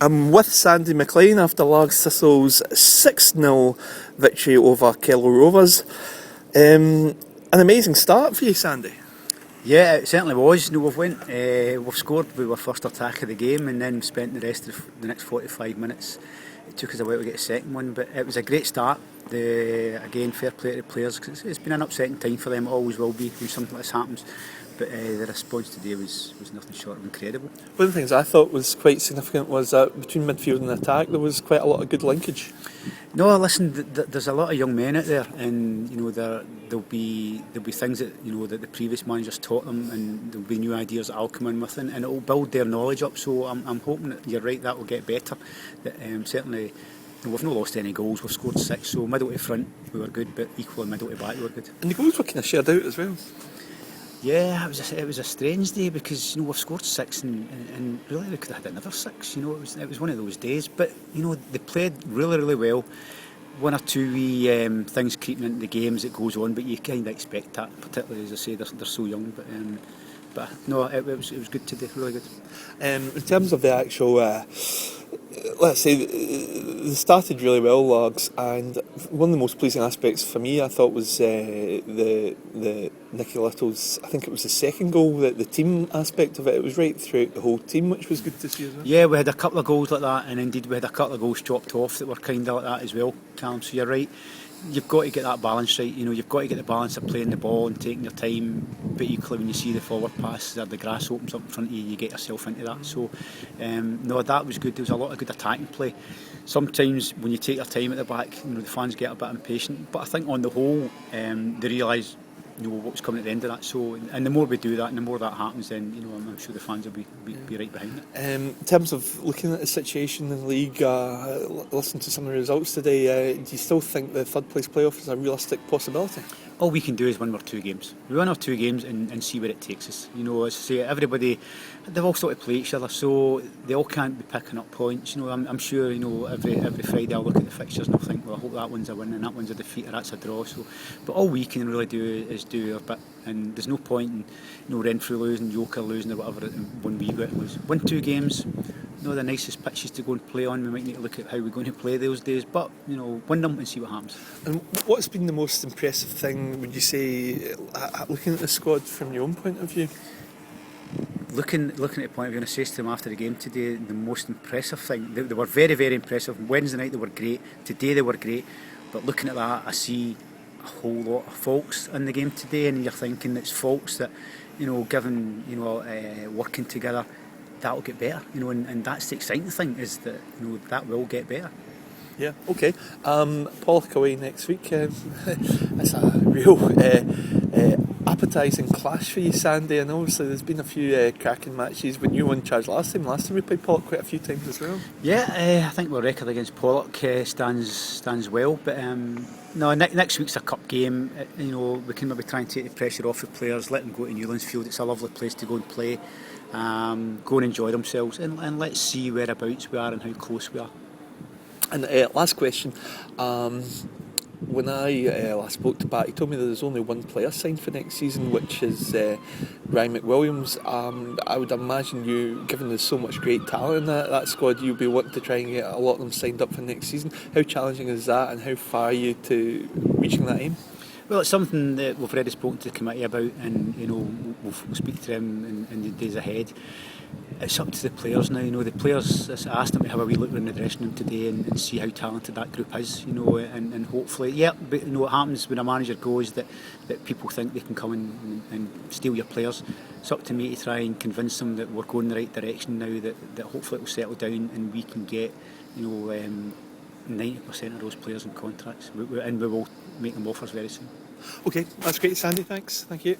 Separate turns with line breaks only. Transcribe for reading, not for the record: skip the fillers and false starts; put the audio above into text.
I'm with Sandy MacLean after LARGS Thistle's 6-0 victory over Kello Rovers. An amazing start for you, Sandy.
Yeah, it certainly was. No, we've scored with our first attack of the game, and then spent the rest of the next 45 minutes. It took us a while to get a second one, but it was a great start. Again, fair play to the players, because it's been an upsetting time for them. It always will be when something like this happens. But the response today was nothing short of incredible.
One of the things I thought was quite significant was that between midfield and attack there was quite a lot of good linkage.
No, listen. There's a lot of young men out there, and there'll be things that that the previous managers taught them, and there'll be new ideas that I'll come in with, and it'll build their knowledge up. So I'm hoping that you're right, that will get better. That certainly. We've not lost any goals. We've scored 6, so middle to front we were good, but equally middle to back we were good.
And the goals were kind of shared out as well.
Yeah, it was a strange day, because we've scored 6 and really we could have had another 6. It was one of those days. But they played really well. One or two wee things creeping into the games that goes on, but you kind of expect that, particularly as I say they're so young. But no, it was good today, really good.
In terms of the actual. Let's say they started really well, LARGS, and one of the most pleasing aspects for me, I thought, was the Nicky Little's. I think it was the second goal. The team aspect of it was right throughout the whole team, which was good to see as well.
Yeah, we had a couple of goals like that, and indeed we had a couple of goals chopped off that were kind of like that as well, Callum. So you're right. You've got to get that balance right. You've got to get the balance of playing the ball and taking your time, but equally when you see the forward passes or the grass opens up in front of you, you get yourself into that. So no, that was good. There was a lot of good attacking play. Sometimes when you take your time at the back, the fans get a bit impatient, but I think on the whole they realise what was coming at the end of that. So, and the more we do that and the more that happens, then I'm sure the fans will be right behind it.
In terms of looking at the situation in the league, listening to some of the results today, do you still think the third place playoff is a realistic possibility?
All we can do is win our 2 games. We win our 2 games and see where it takes us. As I say, everybody, they've all sort of play each other, so they all can't be picking up points. I'm sure, every Friday I'll look at the fixtures and I'll think, well, I hope that one's a win and that one's a defeat or that's a draw. So, but all we can really do is do our bit, and there's no point in Renfrew losing, Yoker losing or whatever when we go out and lose. Win 2 games. The nicest pitches to go and play on. We might need to look at how we're going to play those days, but win them and see what happens.
And what's been the most impressive thing, would you say, looking at the squad from your own point of view?
Looking at the point, I'm going to say to them after the game today, the most impressive thing, they were very, very impressive. Wednesday night they were great, today they were great, but looking at that I see a whole lot of faults in the game today, and you're thinking it's faults that, given, working together, that'll get better, and that's the exciting thing, is that that will get better.
Yeah, okay. Pollock away next week. It's a real appetising clash for you, Sandy, and obviously there's been a few cracking matches, but you won charge last time. Last time we played Pollock quite a few times as well.
Yeah, I think our record against Pollock stands well, but no, next week's a cup game. We can maybe try and take the pressure off the players, let them go to Newlands Field. It's a lovely place to go and play, go and enjoy themselves, and let's see whereabouts we are and how close we are.
And last question, when I last spoke to Pat, he told me that there's only one player signed for next season, which is Ryan McWilliams. I would imagine you, given there's so much great talent in that squad, you'll be wanting to try and get a lot of them signed up for next season. How challenging is that, and how far are you to reaching that aim?
Well, it's something that we've already spoken to the committee about, and we'll speak to them in the days ahead. It's up to the players now. The players, I asked them to have a wee look around the dressing room today and see how talented that group is. And hopefully, but what happens when a manager goes that people think they can come and steal your players. It's up to me to try and convince them that we're going in the right direction now. That hopefully it will settle down and we can get 90% of those players in contracts, and we will make them offers very soon.
Okay, that's great, Sandy. Thanks. Thank you.